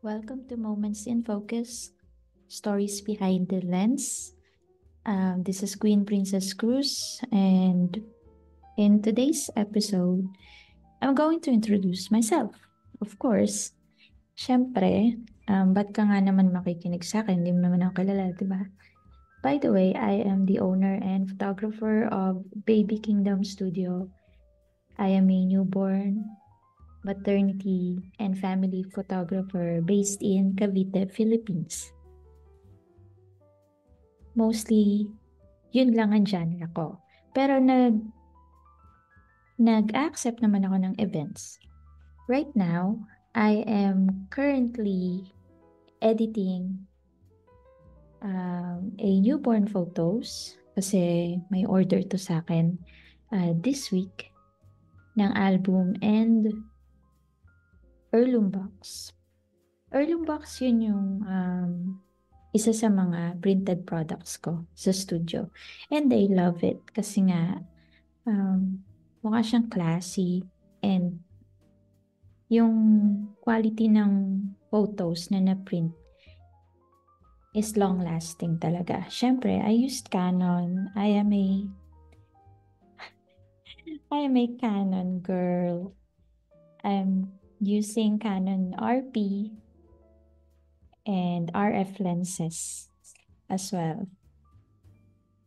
Welcome to Moments in Focus, Stories Behind the Lens. This is Queen Princess Cruz, and in today's episode, I'm going to introduce myself. Of course, syempre, ba't ka nga naman makikinig sa akin? Hindi mo naman ako kilala, di ba? By the way, I am the owner and photographer of Baby Kingdom Studio. I am a newborn, maternity, and family photographer based in Cavite, Philippines. Mostly, yun lang ang genre ko. Pero nag-accept naman ako ng events. Right now, I am currently editing a newborn photos kasi may order to sa akin this week ng album and heirloom box. Heirloom box yun yung isa sa mga printed products ko sa studio. And I love it kasi nga mukha siyang classy and yung quality ng photos na na-print is long-lasting talaga. Siyempre, I used Canon. I am a Canon girl. I'm using Canon RP and RF lenses as well.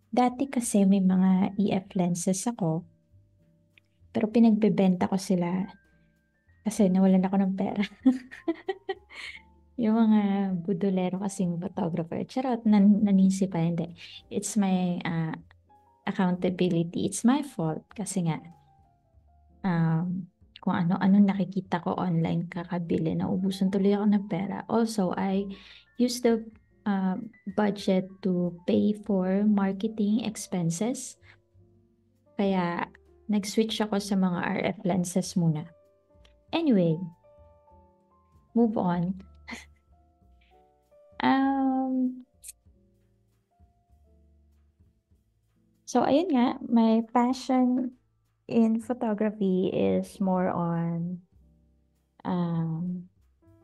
Dati kasi may mga EF lenses ako, pero pinagbebenta ko sila kasi nawalan ako ng pera. Yung mga budolero kasing photographer. Charot, nanisi pa, hindi. It's my accountability. It's my fault. Kasi nga, kung ano-ano nakikita ko online kakabili, naubusan tuloy ako ng pera. Also, I use the budget to pay for marketing expenses. Kaya, nag-switch ako sa mga RF lenses muna. Anyway, move on. So, ayun nga, my passion in photography is more on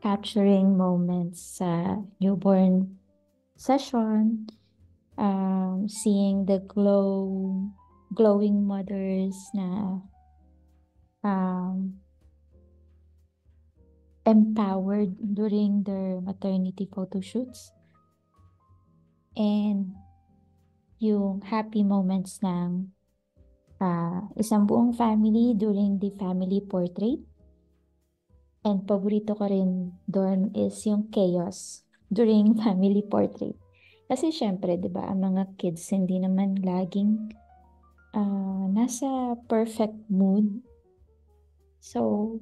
capturing moments sa newborn session, seeing the glowing mothers na empowered during their maternity photo shoots. And yung happy moments ng isang buong family during the family portrait. And paborito ko rin doon is yung chaos during family portrait. Kasi syempre, di ba, ang mga kids hindi naman laging nasa perfect mood. So,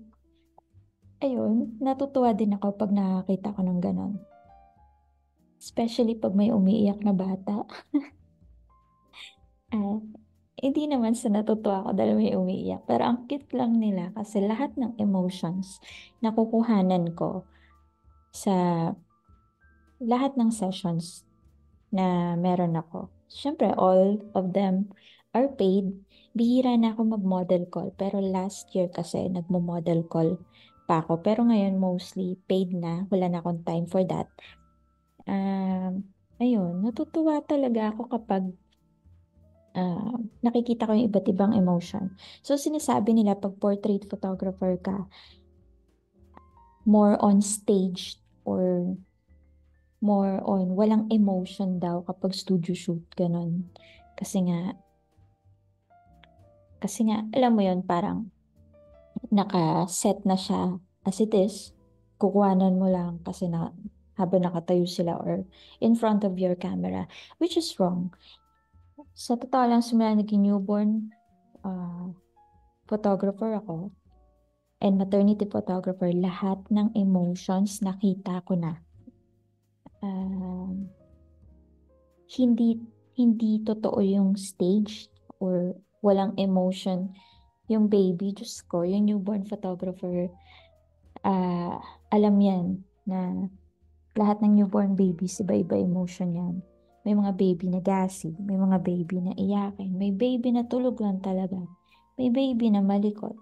ayun, natutuwa din ako pag nakakita ko ng ganon. Especially pag may umiiyak na bata. Hindi naman sa natutuwa ako dahil may umiiyak. Pero ang cute lang nila kasi lahat ng emotions nakukuhanan ko sa lahat ng sessions na meron ako. Siyempre, all of them are paid. Bihira na ako mag-model call. Pero last year kasi nagmo-model call pa ako. Pero ngayon mostly paid na. Wala na akong time for that. Ayun, natutuwa talaga ako kapag nakikita ko yung iba't ibang emotion. So, sinasabi nila pag portrait photographer ka, more on stage or more on walang emotion daw kapag studio shoot, ganun. Kasi nga, alam mo yon parang naka-set na siya as it is. Kukuhanan mo lang kasi habang nakatayo sila or in front of your camera, which is wrong. Sa totoo lang, simula naging newborn photographer ako and maternity photographer, lahat ng emotions nakita ko na. Hindi totoo yung stage or walang emotion yung baby. Diyos ko, yung newborn photographer, alam yan na lahat ng newborn babies, iba-iba emotion yan. May mga baby na gassy, may mga baby na iyakin, may baby na tulog lang talaga, may baby na malikot.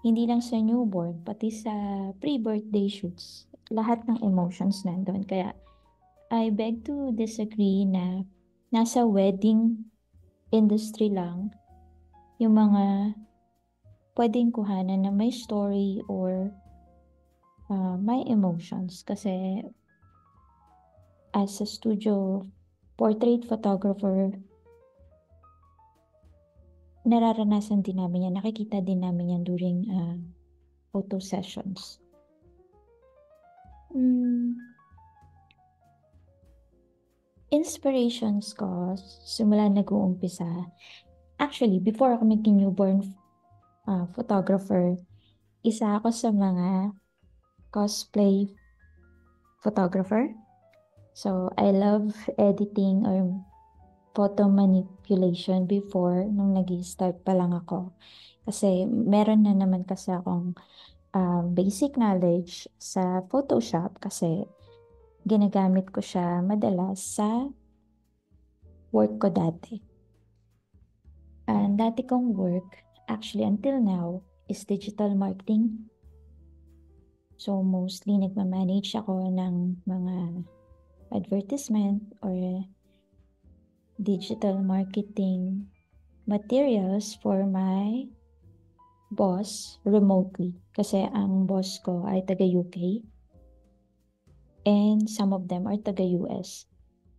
Hindi lang sa newborn, pati sa pre-birthday shoots. Lahat ng emotions nandun. Kaya I beg to disagree na nasa wedding industry lang yung mga pwedeng kuhanan na may story or may emotions. Kasi as a studio portrait photographer, nararanasan din namin yan. Nakikita din namin yan during photo sessions. Inspirations ko, simula nag-uumpisa. Actually, before ako maging newborn photographer, isa ako sa mga cosplay photographer. So, I love editing or photo manipulation before nung nag-start pa lang ako. Kasi meron na naman kasi akong basic knowledge sa Photoshop kasi ginagamit ko siya madalas sa work ko dati. And dati kong work, actually until now, is digital marketing. So mostly nagmamanage ako ng mga advertisement or digital marketing materials for my boss remotely. Kasi ang boss ko ay taga UK and some of them are taga US.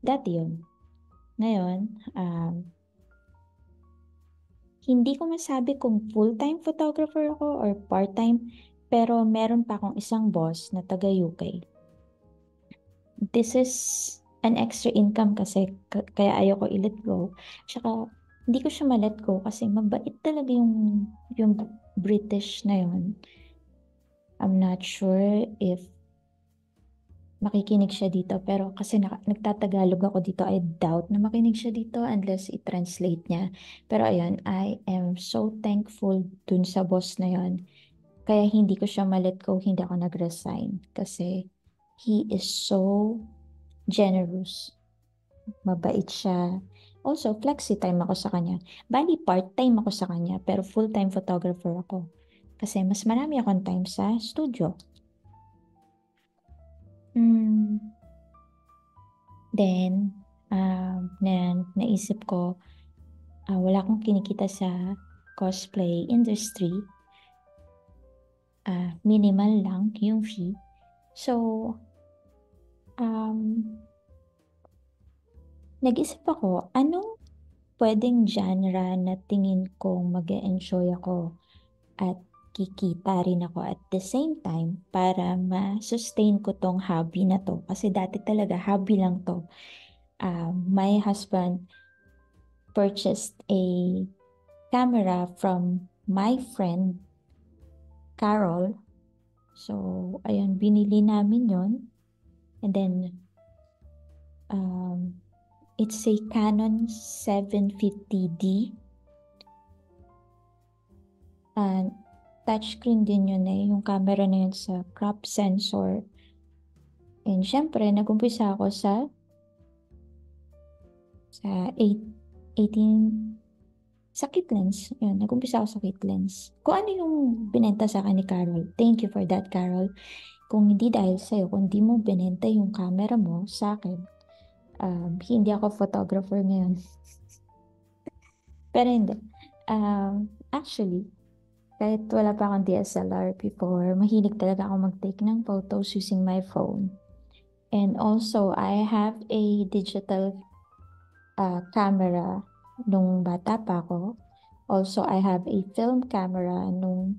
Dati yun. Ngayon, hindi ko masabi kung full-time photographer ako or part-time, pero meron pa akong isang boss na taga UK. This is an extra income kasi kaya ayoko i-let go. Tsaka hindi ko siya ma-let go kasi mabait talaga yung British na yun. I'm not sure if makikinig siya dito pero kasi nagtatagalog ako dito, I doubt na makinig siya dito unless i-translate niya. Pero ayun, I am so thankful dun sa boss na yun. Kaya hindi ko siya ma-let go, hindi ako nag-resign kasi he is so generous. Mabait siya. Also, flexi time ako sa kanya. Bali, part-time ako sa kanya, pero full-time photographer ako. Kasi mas marami akong time sa studio. Then, naisip ko, wala akong kinikita sa cosplay industry. Minimal lang yung fee. So, nag-isip ako, anong pwedeng genre na tingin kong mag-e-enjoy ako at kikita rin ako at the same time para ma-sustain ko tong hobby na to. Kasi dati talaga hobby lang to. My husband purchased a camera from my friend Carol. So, ayun, binili namin yon. And then, it's a Canon 750D. And touchscreen din yun yung camera na yun sa crop sensor. And syempre, nag-umpisa ako sa 18 sa kit lens. Yun, nag-umpisa ako sa kit lens. Kung ano yung binenta sa akin ni Carol, thank you for that, Carol. Kung hindi dahil sa'yo, kung hindi mo binenta yung camera mo sa akin, hindi ako photographer ngayon. Pero hindi. Actually, kahit wala pa akong DSLR before, mahilig talaga ako mag-take ng photos using my phone. And also, I have a digital camera nung bata pa ako. Also, I have a film camera nung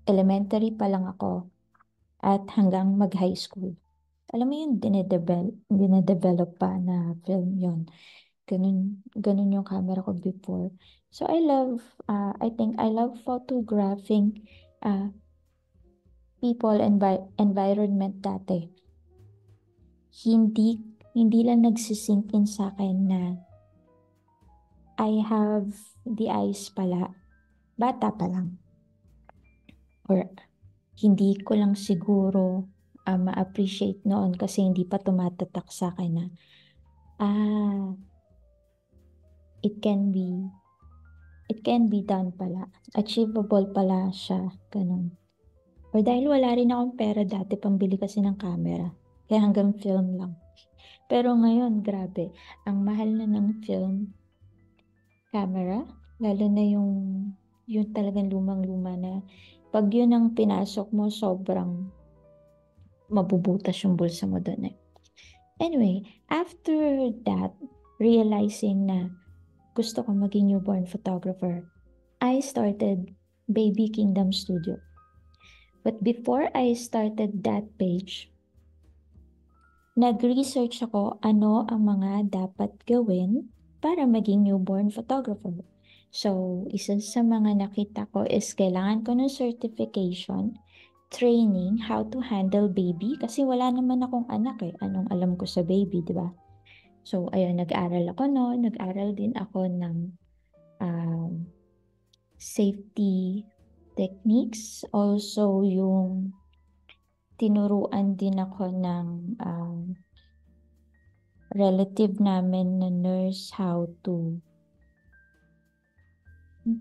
elementary pa lang ako at hanggang mag-high school. Alam mo yun, dinedevelop pa na film yon. Ganun yung camera ko before. So I think I love photographing people and environment dati. Hindi lang nagsisink in sa akin na I have the eyes pala, bata pa lang. Or hindi ko lang siguro ma-appreciate noon kasi hindi pa tumatatak sa akin na it can be done pala. Achievable pala siya. Ganun. Or dahil wala rin akong pera dati pambili kasi ng camera. Kaya hanggang film lang. Pero ngayon, grabe. Ang mahal na ng film camera. Lalo na yung talagang lumang-luma na pag yun ang pinasok mo, sobrang mabubutas yung bulsa mo doon eh. Anyway, after that, realizing na gusto ko maging newborn photographer, I started Baby Kingdom Studio. But before I started that page, nag-research ako ano ang mga dapat gawin para maging newborn photographer. So, isa sa mga nakita ko is kailangan ko ng certification, training, how to handle baby, kasi wala naman akong anak eh. Anong alam ko sa baby, di ba? So, ayun, nag-aral ako noon. Nag-aral din ako ng safety techniques. Also, yung tinuruan din ako ng relative namin na nurse how to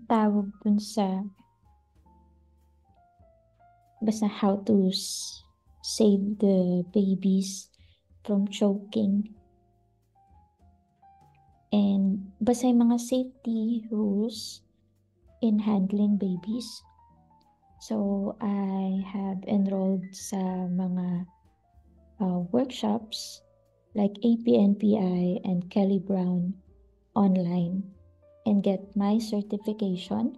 tawag dun sa basta how to save the babies from choking. And basta yung mga safety rules in handling babies. So, I have enrolled sa mga workshops like APNPI and Kelly Brown online and get my certification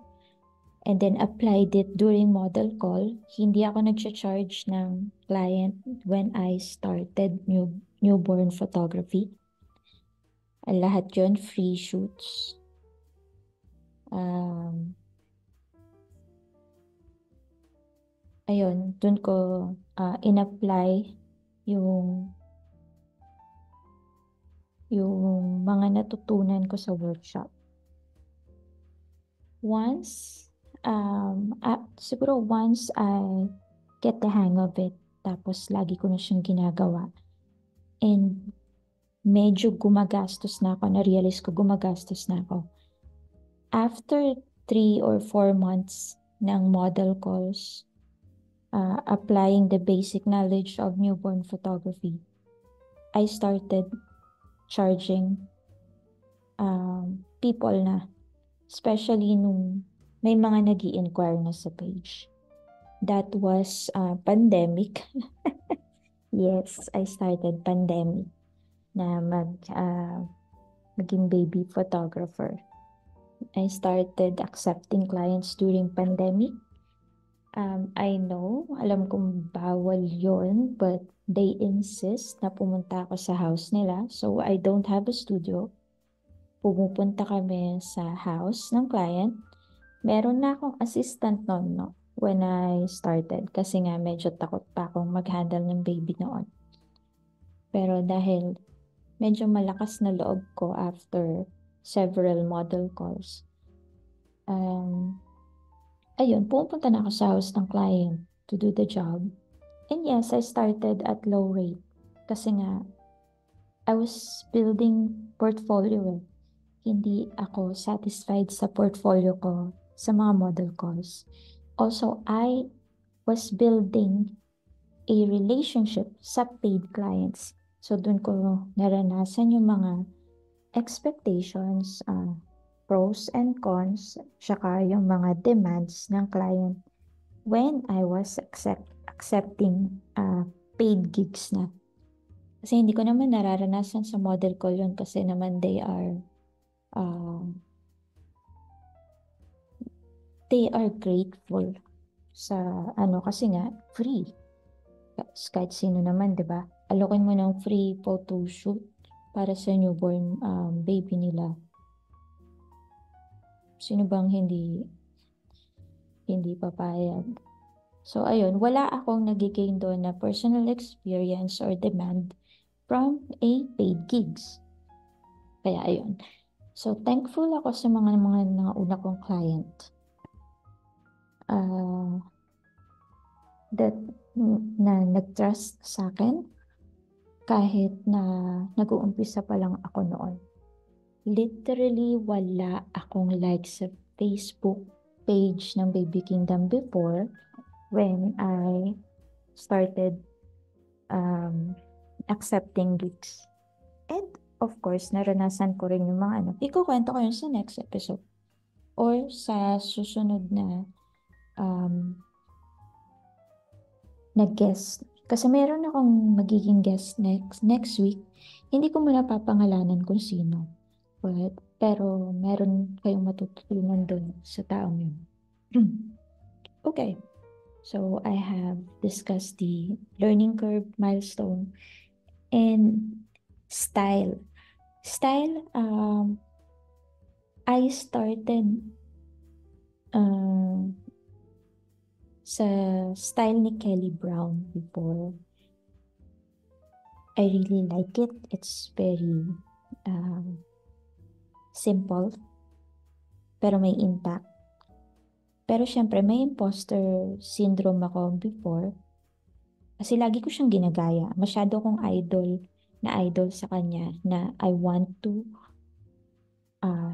and then applied it during model call. Hindi ako nag-charge ng client when I started newborn photography. Lahat yun, free shoots. Ayun, dun ko in-apply yung mga natutunan ko sa workshop. Siguro once I get the hang of it, tapos lagi ko na siyang ginagawa. And medyo gumagastos na ako, na-realize ko gumagastos na ako. After 3 or 4 months ng model calls, applying the basic knowledge of newborn photography, I started charging people na, especially nung may mga nag-i-inquire na sa page. That was pandemic. Yes, I started pandemic na maging baby photographer. I started accepting clients during pandemic. I know, alam kong bawal yon, but they insist na pumunta ako sa house nila. So, I don't have a studio. Pumupunta kami sa house ng client. Meron na akong assistant noon, no? When I started. Kasi nga, medyo takot pa akong mag-handle ng baby noon. Pero dahil medyo malakas na loob ko after several model calls, ayun, pupunta na ako sa house ng client to do the job. And yes, I started at low rate. Kasi nga, I was building portfolio. Hindi ako satisfied sa portfolio ko sa mga model calls. Also, I was building a relationship sa paid clients. So, dun ko naranasan yung mga expectations, pros and cons, tsaka yung mga demands ng client when I was accepting paid gigs na. Kasi hindi ko naman nararanasan sa model call yun kasi naman they are grateful sa kasi nga free. Kahit sino naman, 'di ba? Alokin mo ng free photo shoot para sa newborn baby nila. Sino bang hindi papayag? So, ayun, wala akong nagiging doon na personal experience or demand from a paid gigs. Kaya, ayun. So, thankful ako sa mga una kong client. That na nag-trust sa akin kahit na nag-uumpisa pa lang ako noon. Literally, wala akong likes Facebook page ng Baby Kingdom before when I started accepting gigs. And of course, naranasan ko rin yung mga ikukwento ko yun sa next episode or sa susunod na nag-guest. Kasi meron akong magiging guest next week. Hindi ko muna papangalanan kung sino. Pero meron kayong matututunan doon sa taong yun. Okay. So I have discussed the learning curve, milestone, and style. Style, I started sa style ni Kelly Brown before. I really like it. It's very simple, pero may impact. Pero syempre, may imposter syndrome ako before. Kasi lagi ko siyang ginagaya. Masyado kong idol sa kanya na I want to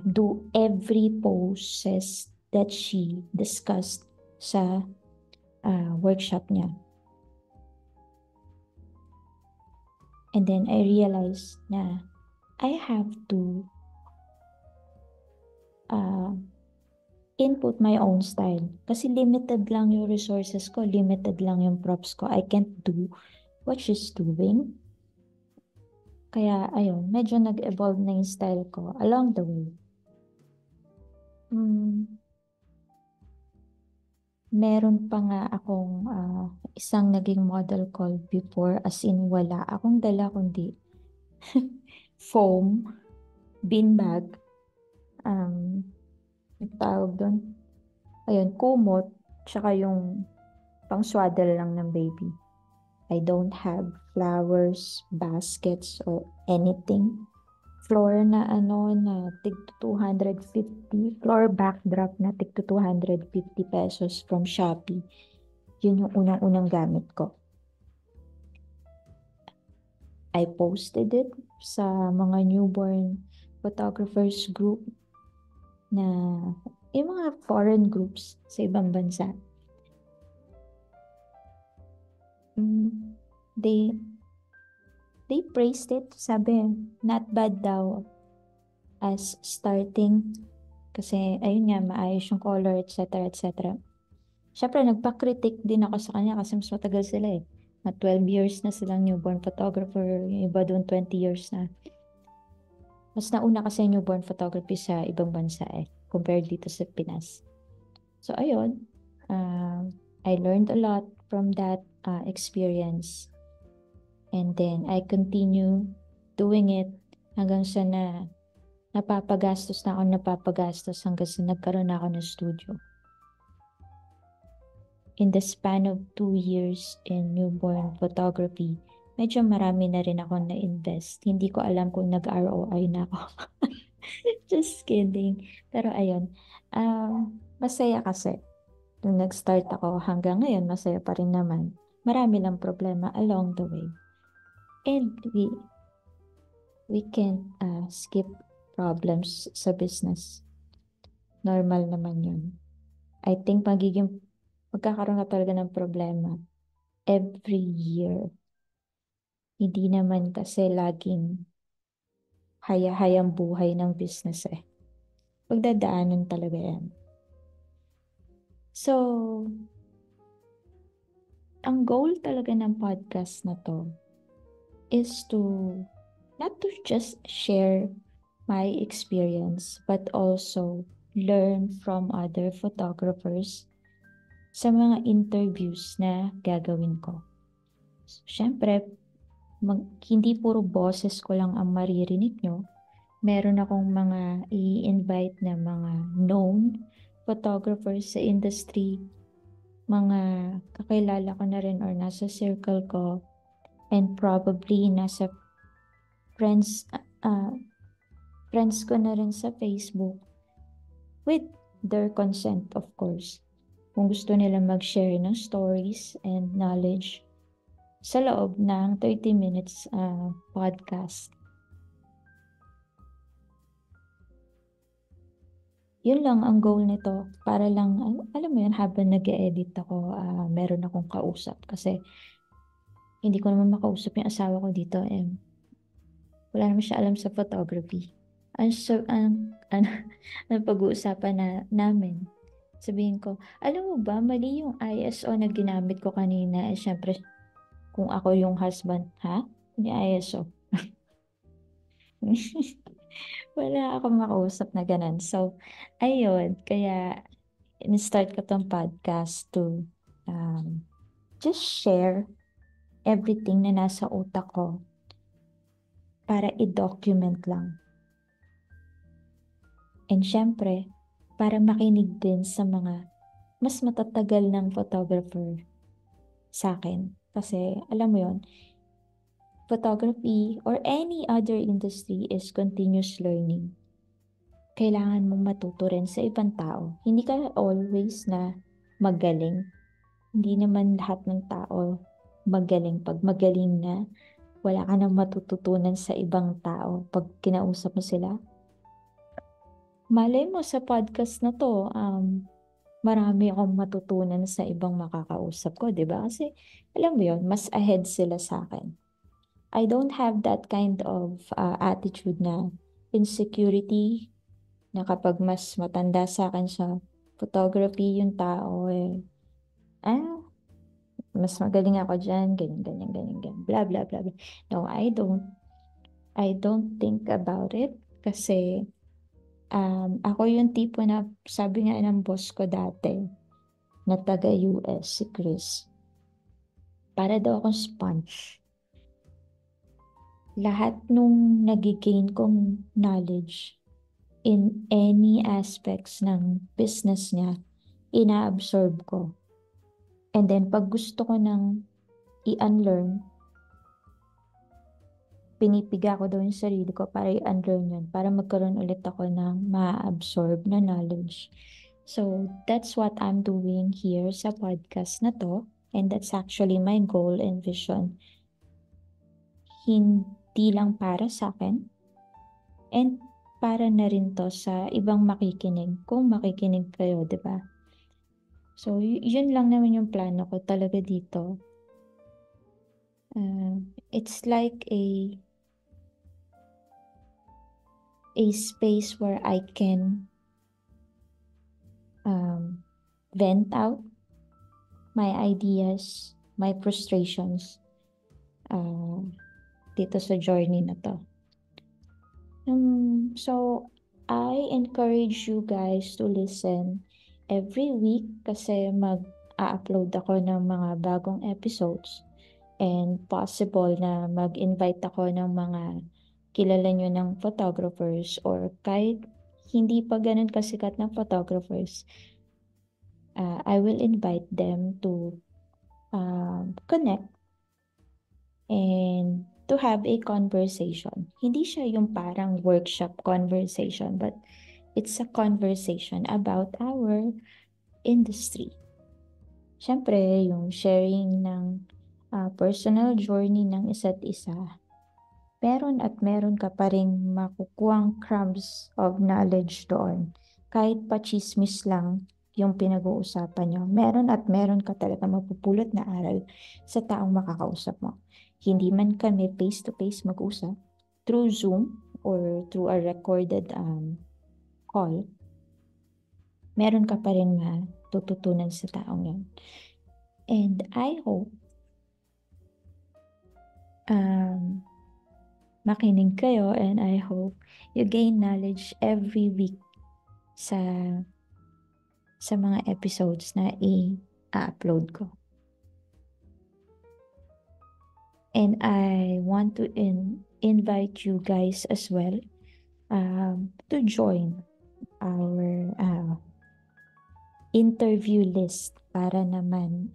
do every poses that she discussed sa workshop niya. And then I realized na I have to input my own style. Kasi limited lang yung resources ko, limited lang yung props ko. I can't do what she's doing. Kaya, ayun, medyo nag-evolve na yung style ko along the way. Meron pa nga akong isang naging model call before, as in wala akong dala kundi foam, beanbag, tawag doon, ayun, kumot, tsaka yung pang swaddle lang ng baby. I don't have flowers, baskets, or anything. Floor na na tig 250, floor backdrop na tig 250 pesos from Shopee. Yun yung unang-unang gamit ko. I posted it sa mga newborn photographers group na yung mga foreign groups sa ibang bansa. They praised it. Sabi, not bad daw as starting. Kasi, ayun nga, maayos yung color, etc. etc. Siyempre, nagpa-critic din ako sa kanya kasi mas matagal sila eh. 12 years na silang newborn photographer. Yung iba doon 20 years na. Mas nauna kasi newborn photography sa ibang bansa eh, compared dito sa Pinas. So, ayun. I learned a lot from that experience. And then, I continue doing it hanggang sa napapagastos hanggang sa nagkaroon na ako ng studio. In the span of 2 years in newborn photography, medyo marami na rin ako na-invest. Hindi ko alam kung nag-ROI na ako. Just kidding. Pero ayun, masaya kasi. Nung nag-start ako hanggang ngayon, masaya pa rin naman. Marami lang problema along the way. And we can't skip problems sa business. Normal naman yun. I think magkakaroon ka talaga ng problema every year. Hindi naman kasi laging haya-hayang buhay ng business eh. Pagdadaanan talaga yan. So, ang goal talaga ng podcast na to is not to just share my experience, but also learn from other photographers sa mga interviews na gagawin ko. So, syempre, hindi puro boses ko lang ang maririnig nyo. Meron akong mga i-invite na mga known photographers sa industry, mga kakilala ko na rin or nasa circle ko, and probably nasa friends ko na rin sa Facebook with their consent, of course. Kung gusto nila mag-share ng stories and knowledge sa loob ng 30 minutes podcast. Yun lang ang goal nito. Para lang, alam mo yun, habang nag-edit ako, meron akong kausap. Kasi hindi ko naman makausap yung asawa ko dito. Wala naman siya alam sa photography. Ang pag-uusapan namin. Sabihin ko, alam mo ba, mali yung ISO na ginamit ko kanina. Syempre, kung ako yung husband, ha? Yung ISO. Wala akong makausap na ganun. So, ayun. Kaya, in-start ko tong podcast to just share everything na nasa utak ko para i-document lang. And syempre, para makinig din sa mga mas matatagal ng photographer sa akin. Kasi, alam mo yon, photography or any other industry is continuous learning. Kailangan mong matuto rin sa ibang tao. Hindi ka always na magaling. Hindi naman lahat ng tao magaling. Pag magaling na, wala ka nang matututunan sa ibang tao pag kinausap mo sila. Malay mo sa podcast na to, marami akong matutunan sa ibang makakausap ko, di ba? Kasi, alam mo yon, mas ahead sila sa akin. I don't have that kind of attitude na insecurity na kapag mas matanda sa akin sa photography yung tao, ah, mas magaling ako dyan, ganyan, ganyan, ganyan, ganyan, blah, blah, blah, blah. No, I don't. I don't think about it kasi ako yung tipo na sabi nga ng boss ko dati na taga US, si Chris, para daw akong sponge. Lahat nung nagigain kong knowledge in any aspects ng business niya, ina-absorb ko. And then pag gusto ko nang i-unlearn, pinipiga ko daw yung sarili ko para i-unlearn yun, para magkaroon ulit ako ng ma-absorb na knowledge. So, that's what I'm doing here sa podcast na to. And that's actually my goal and vision. Hindi lang para sa akin, and para na rin to sa ibang makikinig, kung makikinig kayo, di ba? So, yun lang naman yung plano ko talaga dito. It's like a space where I can vent out my ideas, my frustrations dito sa journey na to. So, I encourage you guys to listen every week kasi mag-upload ako ng mga bagong episodes, and possible na mag-invite ako ng mga kilala nyo ng photographers or kahit hindi pa ganun kasikat na photographers. I will invite them to connect and to have a conversation. Hindi siya yung parang workshop conversation, but it's a conversation about our industry. Siyempre, yung sharing ng personal journey ng isa't isa, meron at meron ka pa rin makukuhang crumbs of knowledge doon. Kahit pa chismis lang yung pinag-uusapan nyo, meron at meron ka talaga mapupulot na aral sa taong makakausap mo. Hindi man kami face-to-face mag-usap, through Zoom or through a recorded call, meron ka pa rin matututunan sa taong yun. And I hope makinig kayo, and I hope you gain knowledge every week sa mga episodes na i-upload ko. And I want to invite you guys as well to join our interview list para naman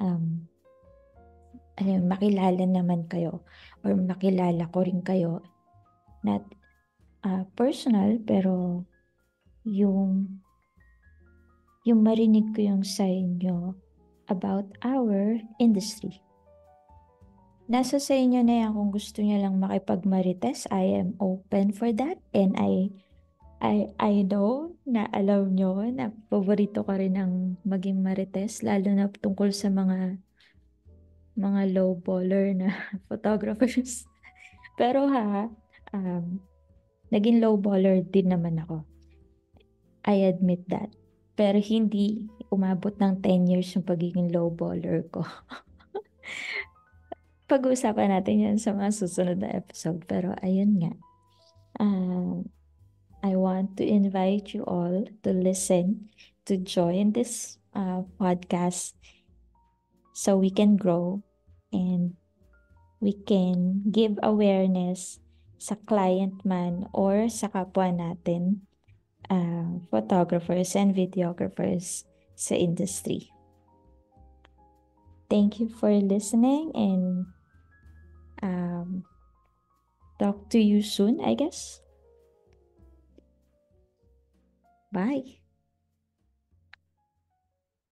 makilala naman kayo or makilala ko rin kayo. Not personal, pero yung marinig ko yung sa inyo about our industry. Nasa sa inyo na yan kung gusto niyo lang makipagmarites. I am open for that, and I I know na alam nyo na paborito ko rin ang maging marites, lalo na tungkol sa mga low baller na photographers. Pero um, naging low baller din naman ako. I admit that. Pero hindi umabot ng 10 years yung pagiging low baller ko. Pag-uusapan natin yan sa mga susunod na episode. Pero ayun nga. Um, I want to invite you all to listen, to join this podcast so we can grow and we can give awareness sa client man or sa kapwa natin, photographers and videographers sa industry. Thank you for listening and talk to you soon, I guess. Bye.